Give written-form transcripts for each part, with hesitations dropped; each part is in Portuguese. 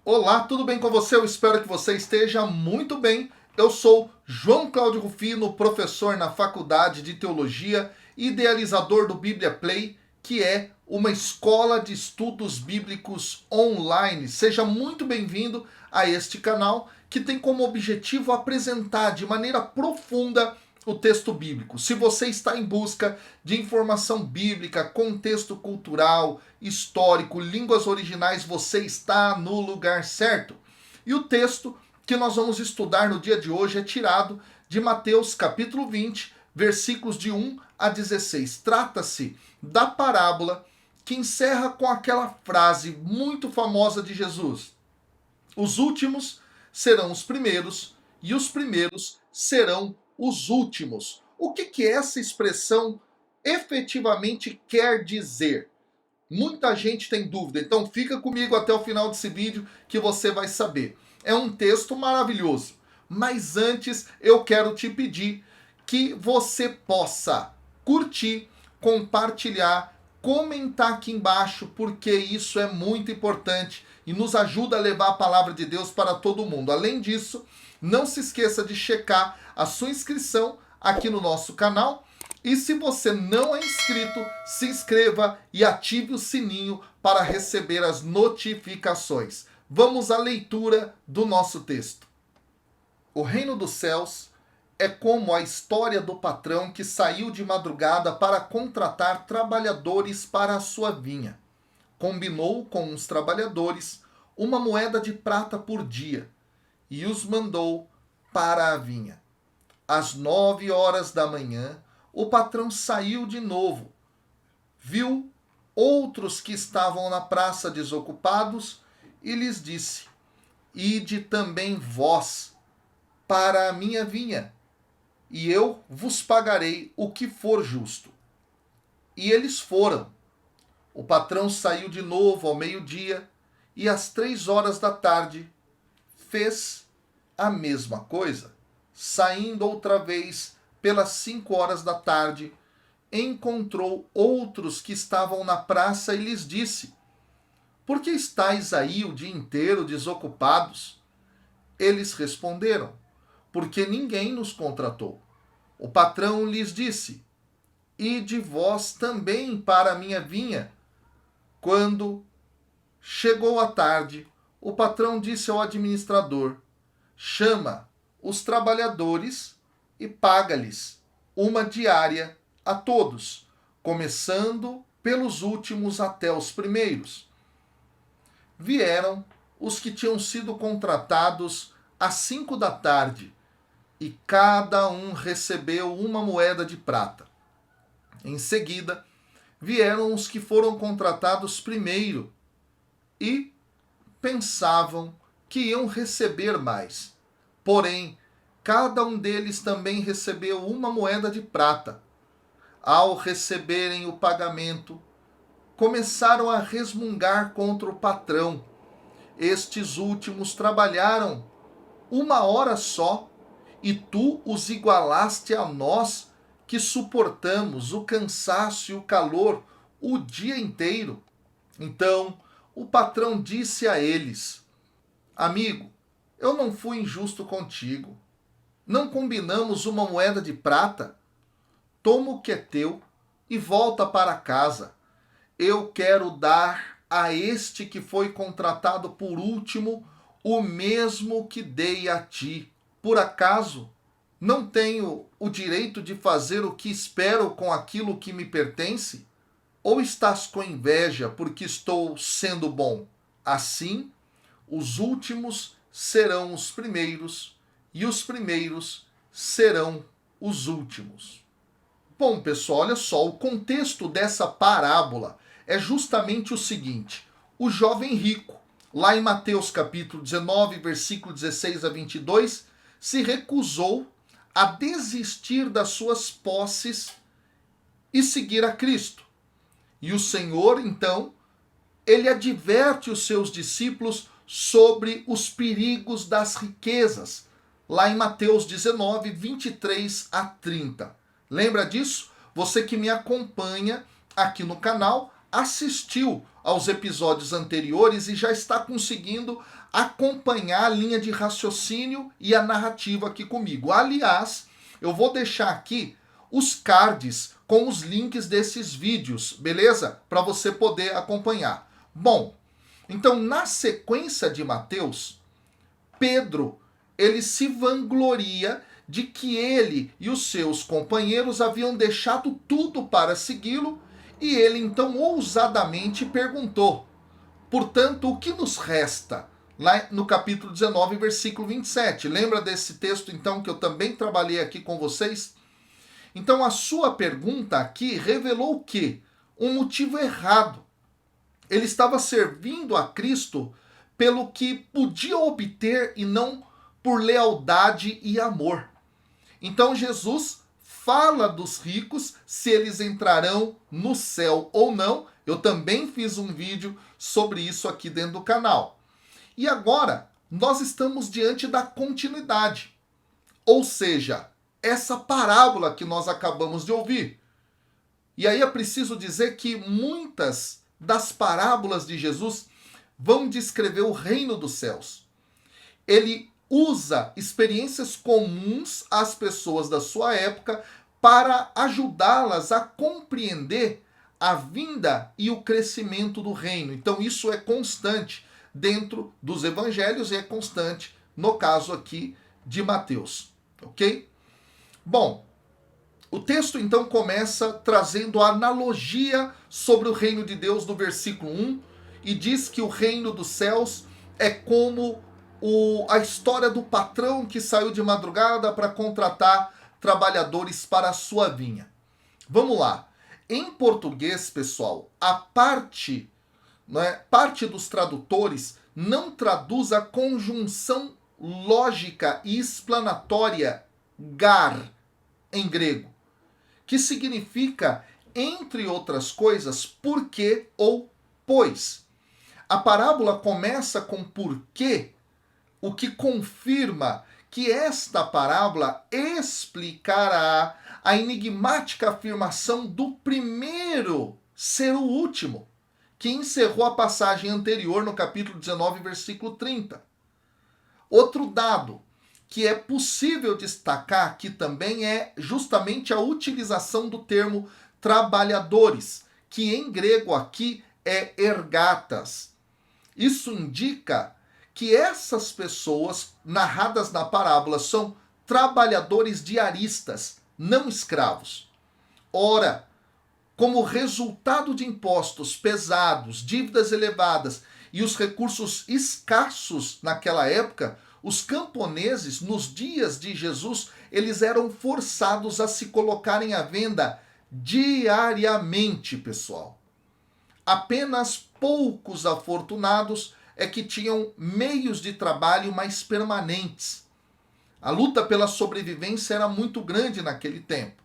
Olá, tudo bem com você? Eu espero que você esteja muito bem. Eu sou João Cláudio Rufino, professor na Faculdade de Teologia, idealizador do Bíblia Play, que é uma escola de estudos bíblicos online. Seja muito bem-vindo a este canal que tem como objetivo apresentar de maneira profunda o texto bíblico. Se você está em busca de informação bíblica, contexto cultural, histórico, línguas originais, você está no lugar certo. E o texto que nós vamos estudar no dia de hoje é tirado de Mateus capítulo 20, versículos de 1 a 16. Trata-se da parábola que encerra com aquela frase muito famosa de Jesus: os últimos serão os primeiros e os primeiros serão os últimos. O que essa expressão efetivamente quer dizer? Muita gente tem dúvida, então fica comigo até o final desse vídeo que você vai saber. É um texto maravilhoso, mas antes eu quero te pedir que você possa curtir, compartilhar, comentar aqui embaixo, porque isso é muito importante e nos ajuda a levar a palavra de Deus para todo mundo. Além disso, não se esqueça de checar a sua inscrição aqui no nosso canal. E se você não é inscrito, se inscreva e ative o sininho para receber as notificações. Vamos à leitura do nosso texto. O reino dos céus é como a história do patrão que saiu de madrugada para contratar trabalhadores para a sua vinha. Combinou com os trabalhadores uma moeda de prata por dia e os mandou para a vinha. Às 9 horas da manhã, o patrão saiu de novo. Viu outros que estavam na praça desocupados e lhes disse: ide também vós para a minha vinha, e eu vos pagarei o que for justo. E eles foram. O patrão saiu de novo ao meio-dia e às 3 horas da tarde fez a mesma coisa. Saindo outra vez pelas 5 horas da tarde, encontrou outros que estavam na praça e lhes disse: por que estáis aí o dia inteiro desocupados? Eles responderam: porque ninguém nos contratou. O patrão lhes disse: ide vós também para a minha vinha. Quando chegou a tarde, o patrão disse ao administrador: chama os trabalhadores e paga-lhes uma diária a todos, começando pelos últimos até os primeiros. Vieram os que tinham sido contratados às 5 da tarde, e cada um recebeu uma moeda de prata. Em seguida, vieram os que foram contratados primeiro e pensavam que iam receber mais. Porém, cada um deles também recebeu uma moeda de prata. Ao receberem o pagamento, começaram a resmungar contra o patrão. Estes últimos trabalharam 1 hora só, e tu os igualaste a nós, que suportamos o cansaço e o calor o dia inteiro. Então o patrão disse a eles: amigo, eu não fui injusto contigo. Não combinamos uma moeda de prata? Toma o que é teu e volta para casa. Eu quero dar a este que foi contratado por último o mesmo que dei a ti. Por acaso não tenho o direito de fazer o que espero com aquilo que me pertence? Ou estás com inveja porque estou sendo bom? Assim, os últimos serão os primeiros e os primeiros serão os últimos. Bom, pessoal, olha só, o contexto dessa parábola é justamente o seguinte: o jovem rico, lá em Mateus capítulo 19, versículo 16 a 22, se recusou a desistir das suas posses e seguir a Cristo. E o Senhor, então, ele adverte os seus discípulos sobre os perigos das riquezas, lá em Mateus 19, 23 a 30. Lembra disso? Você que me acompanha aqui no canal assistiu aos episódios anteriores e já está conseguindo acompanhar a linha de raciocínio e a narrativa aqui comigo. Aliás, eu vou deixar aqui os cards com os links desses vídeos, beleza? Para você poder acompanhar. Bom, então na sequência de Mateus, Pedro, ele se vangloria de que ele e os seus companheiros haviam deixado tudo para segui-lo, e ele então ousadamente perguntou: portanto, o que nos resta? Lá no capítulo 19, versículo 27. Lembra desse texto então que eu também trabalhei aqui com vocês? Então a sua pergunta aqui revelou o quê? Um motivo errado. Ele estava servindo a Cristo pelo que podia obter e não por lealdade e amor. Então Jesus fala dos ricos, se eles entrarão no céu ou não. Eu também fiz um vídeo sobre isso aqui dentro do canal. E agora, nós estamos diante da continuidade. Ou seja, essa parábola que nós acabamos de ouvir. E aí é preciso dizer que muitas das parábolas de Jesus vão descrever o reino dos céus. Ele usa experiências comuns às pessoas da sua época para ajudá-las a compreender a vinda e o crescimento do reino. Então isso é constante dentro dos evangelhos e é constante no caso aqui de Mateus, ok? Bom, o texto então começa trazendo a analogia sobre o reino de Deus no versículo 1 e diz que o reino dos céus é como a história do patrão que saiu de madrugada para contratar trabalhadores para a sua vinha. Vamos lá. Em português, pessoal, a parte dos tradutores não traduz a conjunção lógica e explanatória gar em grego, que significa, entre outras coisas, porque ou pois. A parábola começa com porquê, o que confirma que esta parábola explicará a enigmática afirmação do primeiro ser o último, que encerrou a passagem anterior no capítulo 19, versículo 30. Outro dado que é possível destacar aqui também é justamente a utilização do termo trabalhadores, que em grego aqui é ergatas. Isso indica que essas pessoas narradas na parábola são trabalhadores diaristas, não escravos. Ora, como resultado de impostos pesados, dívidas elevadas e os recursos escassos naquela época, os camponeses, nos dias de Jesus, eles eram forçados a se colocarem à venda diariamente, pessoal. Apenas poucos afortunados é que tinham meios de trabalho mais permanentes. A luta pela sobrevivência era muito grande naquele tempo.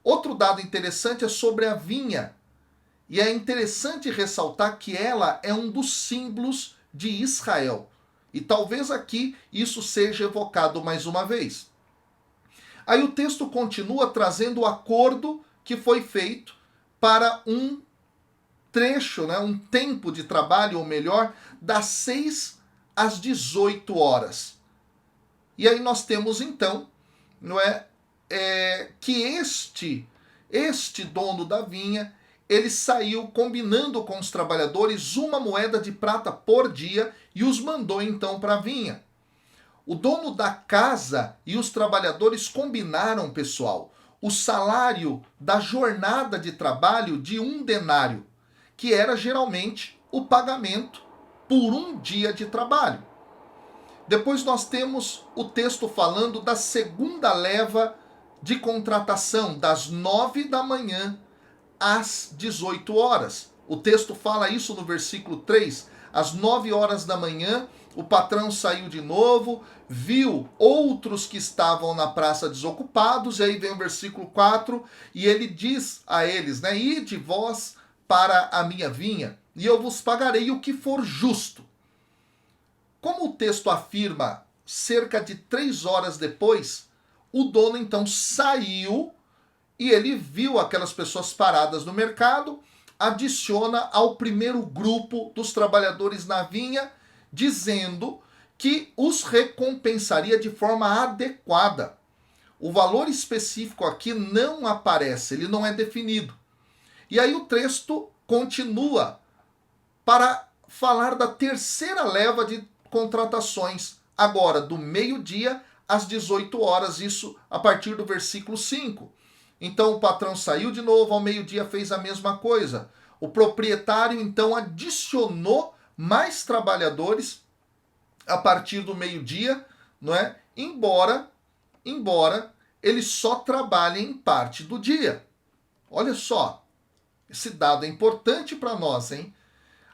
Outro dado interessante é sobre a vinha. E é interessante ressaltar que ela é um dos símbolos de Israel. E talvez aqui isso seja evocado mais uma vez. Aí o texto continua trazendo o acordo que foi feito para um trecho, um tempo de trabalho, ou melhor, das 6 às 18 horas. E aí nós temos então, que este dono da vinha, ele saiu combinando com os trabalhadores 1 moeda de prata por dia e os mandou então para a vinha. O dono da casa e os trabalhadores combinaram, pessoal, o salário da jornada de trabalho de 1 denário, que era geralmente o pagamento por 1 dia de trabalho. Depois nós temos o texto falando da segunda leva de contratação, das 9 da manhã às 18 horas. O texto fala isso no versículo 3. Às 9 horas da manhã, o patrão saiu de novo, viu outros que estavam na praça desocupados, e aí vem o versículo 4, e ele diz a eles, ide vós para a minha vinha, e eu vos pagarei o que for justo. Como o texto afirma, cerca de 3 horas depois, o dono então saiu e ele viu aquelas pessoas paradas no mercado, adiciona ao primeiro grupo dos trabalhadores na vinha, dizendo que os recompensaria de forma adequada. O valor específico aqui não aparece, ele não é definido. E aí o texto continua para falar da terceira leva de contratações, agora do meio-dia às 18 horas, isso a partir do versículo 5. Então o patrão saiu de novo, ao meio-dia fez a mesma coisa. O proprietário então adicionou mais trabalhadores a partir do meio-dia, não é? Embora eles só trabalhem parte do dia. Olha só, esse dado é importante para nós, hein?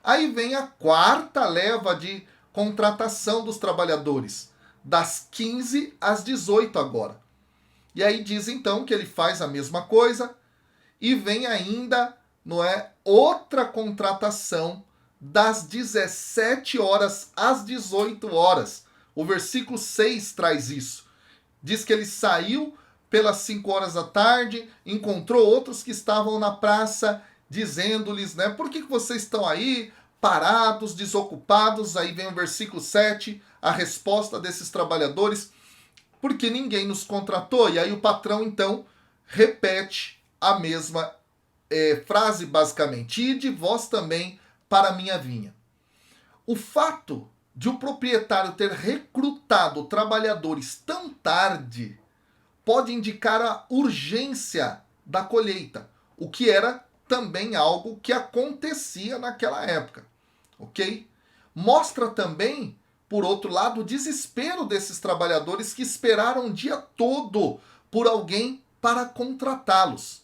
Aí vem a quarta leva de contratação dos trabalhadores, das 15 às 18 agora. E aí diz então que ele faz a mesma coisa e vem ainda, não é, outra contratação das 17 horas às 18 horas. O versículo 6 traz isso. Diz que ele saiu pelas 5 horas da tarde, encontrou outros que estavam na praça, dizendo-lhes, né, por que vocês estão aí parados, desocupados? Aí vem o versículo 7, a resposta desses trabalhadores, porque ninguém nos contratou. E aí o patrão, então, repete a mesma frase, basicamente, ide vós também para a minha vinha. O fato de o proprietário ter recrutado trabalhadores tão tarde pode indicar a urgência da colheita, o que era também algo que acontecia naquela época, ok? Mostra também, por outro lado, o desespero desses trabalhadores que esperaram o dia todo por alguém para contratá-los.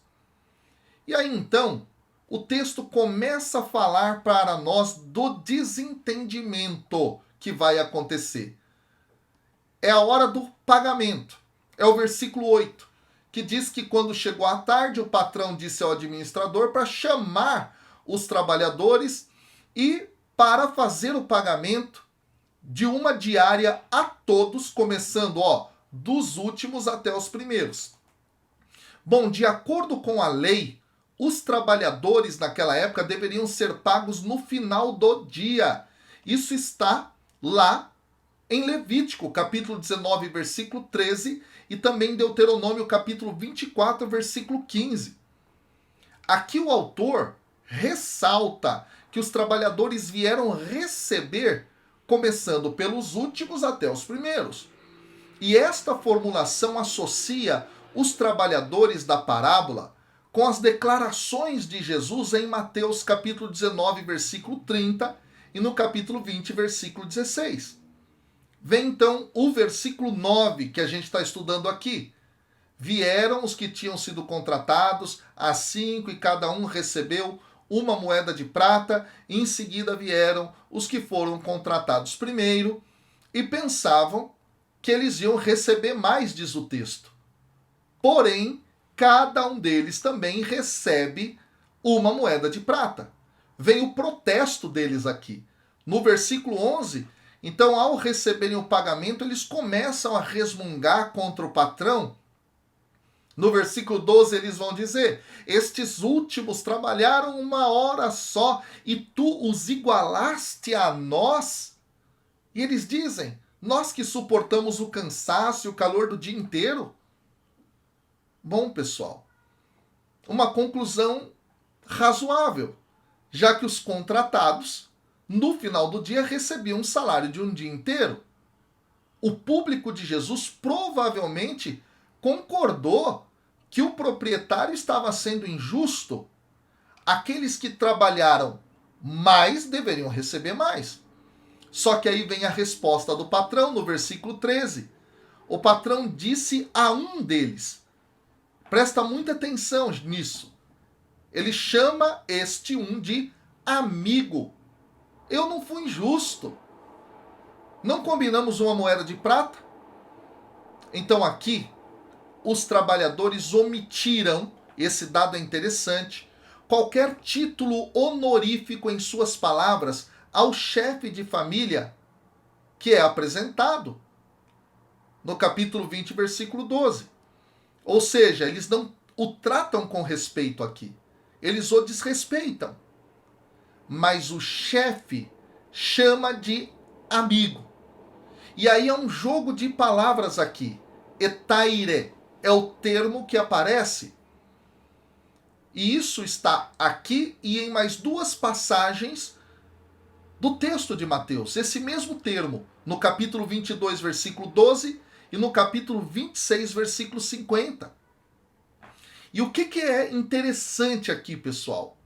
E aí então, o texto começa a falar para nós do desentendimento que vai acontecer. É a hora do pagamento. É o versículo 8, que diz que quando chegou a tarde, o patrão disse ao administrador para chamar os trabalhadores e para fazer o pagamento de uma diária a todos, começando dos últimos até os primeiros. Bom, de acordo com a lei, os trabalhadores naquela época deveriam ser pagos no final do dia. Isso está lá em Levítico, capítulo 19, versículo 13, e também em Deuteronômio, capítulo 24, versículo 15. Aqui o autor ressalta que os trabalhadores vieram receber, começando pelos últimos até os primeiros. E esta formulação associa os trabalhadores da parábola com as declarações de Jesus em Mateus capítulo 19, versículo 30 e no capítulo 20, versículo 16. Vem então o versículo 9 que a gente está estudando aqui. Vieram os que tinham sido contratados, às 5, e cada um recebeu uma moeda de prata. E em seguida vieram os que foram contratados primeiro e pensavam que eles iam receber mais, diz o texto. Porém, cada um deles também recebe uma moeda de prata. Vem o protesto deles aqui. No versículo 11, então, ao receberem o pagamento, eles começam a resmungar contra o patrão. No versículo 12, eles vão dizer: estes últimos trabalharam 1 hora só e tu os igualaste a nós? E eles dizem: nós que suportamos o cansaço e o calor do dia inteiro? Bom, pessoal, uma conclusão razoável, já que os contratados, no final do dia, recebiam um salário de um dia inteiro. O público de Jesus provavelmente concordou que o proprietário estava sendo injusto. Aqueles que trabalharam mais deveriam receber mais. Só que aí vem a resposta do patrão no versículo 13. O patrão disse a um deles, presta muita atenção nisso, ele chama este um de amigo. Eu não fui injusto. Não combinamos uma moeda de prata? Então aqui, os trabalhadores omitiram, esse dado é interessante, qualquer título honorífico em suas palavras ao chefe de família que é apresentado no capítulo 20, versículo 12. Ou seja, eles não o tratam com respeito aqui. eles o desrespeitam. Mas o chefe chama de amigo. E aí é um jogo de palavras aqui. Etaire é o termo que aparece. E isso está aqui e em mais duas passagens do texto de Mateus. Esse mesmo termo, no capítulo 22, versículo 12, e no capítulo 26, versículo 50. E o que é interessante aqui, pessoal?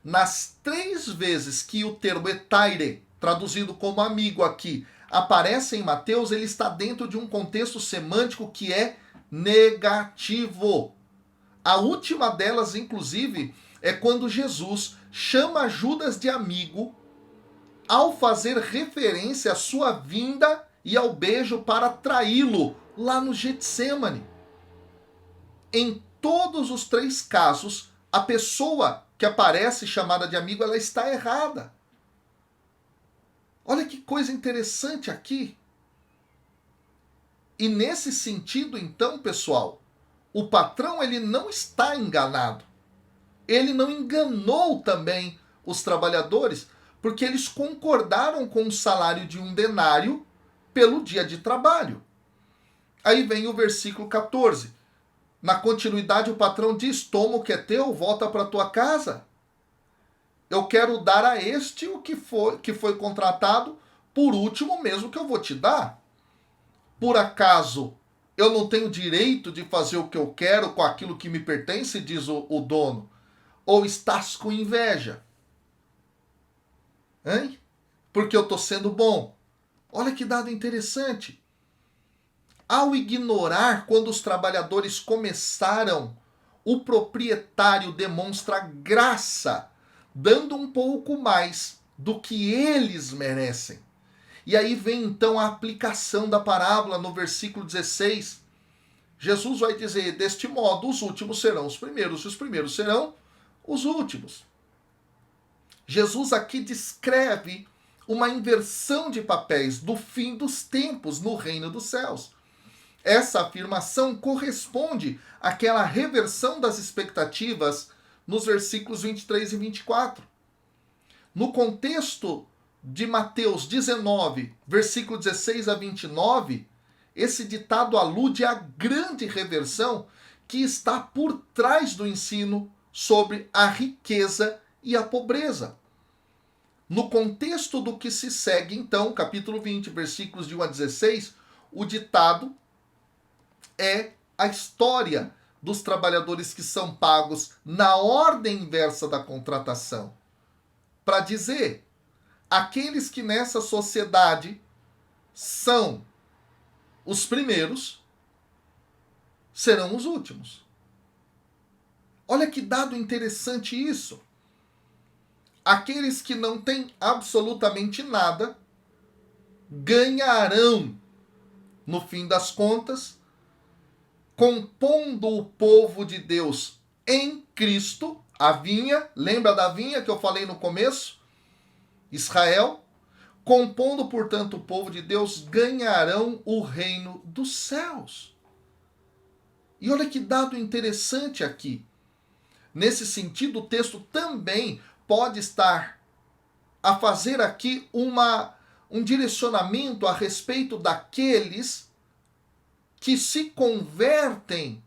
Nas 3 vezes que o termo etaire, traduzido como amigo aqui, aparece em Mateus, ele está dentro de um contexto semântico que é negativo. A última delas, inclusive, é quando Jesus chama Judas de amigo ao fazer referência à sua vinda e ao beijo para traí-lo lá no Getsêmani. Em todos os 3 casos, a pessoa que aparece chamada de amigo, ela está errada. Olha que coisa interessante aqui. E nesse sentido, então, pessoal, o patrão ele não está enganado. Ele não enganou também os trabalhadores, porque eles concordaram com o salário de 1 denário pelo dia de trabalho. Aí vem o versículo 14. Na continuidade, o patrão diz: toma o que é teu, volta para tua casa. Eu quero dar a este o que foi contratado por último mesmo que eu vou te dar. Por acaso eu não tenho direito de fazer o que eu quero com aquilo que me pertence, diz o dono? Ou estás com inveja? Hein? Porque eu estou sendo bom. Olha que dado interessante. Ao ignorar quando os trabalhadores começaram, o proprietário demonstra graça, dando um pouco mais do que eles merecem. E aí vem então a aplicação da parábola no versículo 16. Jesus vai dizer: deste modo os últimos serão os primeiros e os primeiros serão os últimos. Jesus aqui descreve uma inversão de papéis do fim dos tempos no reino dos céus. Essa afirmação corresponde àquela reversão das expectativas nos versículos 23 e 24. No contexto de Mateus 19, versículo 16 a 29, esse ditado alude à grande reversão que está por trás do ensino sobre a riqueza e a pobreza. No contexto do que se segue, então, capítulo 20, versículos de 1 a 16, o ditado é a história dos trabalhadores que são pagos na ordem inversa da contratação. Para dizer, aqueles que nessa sociedade são os primeiros, serão os últimos. Olha que dado interessante isso. Aqueles que não têm absolutamente nada ganharão, no fim das contas, compondo o povo de Deus em Cristo, a vinha, lembra da vinha que eu falei no começo? Israel, compondo, portanto, o povo de Deus, ganharão o reino dos céus. E olha que dado interessante aqui. Nesse sentido, o texto também pode estar a fazer aqui um direcionamento a respeito daqueles que se convertem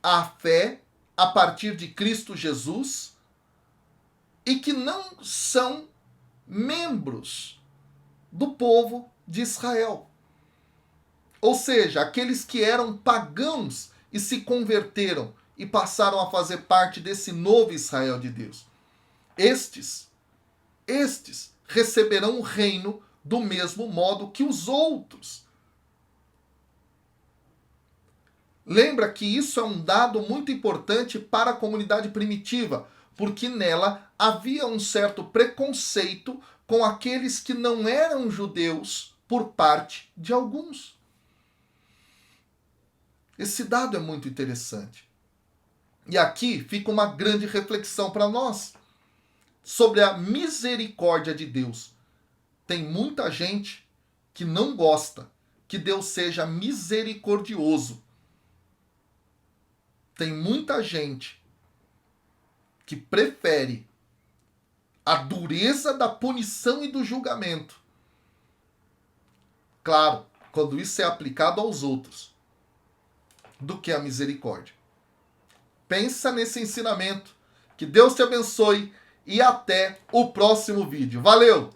à fé a partir de Cristo Jesus e que não são membros do povo de Israel. Ou seja, aqueles que eram pagãos e se converteram e passaram a fazer parte desse novo Israel de Deus. Estes receberão o reino do mesmo modo que os outros. Lembra que isso é um dado muito importante para a comunidade primitiva, porque nela havia um certo preconceito com aqueles que não eram judeus por parte de alguns. Esse dado é muito interessante. E aqui fica uma grande reflexão para nós sobre a misericórdia de Deus. Tem muita gente que não gosta que Deus seja misericordioso. Tem muita gente que prefere a dureza da punição e do julgamento. Claro, quando isso é aplicado aos outros, do que a misericórdia. Pensa nesse ensinamento. Que Deus te abençoe e até o próximo vídeo. Valeu!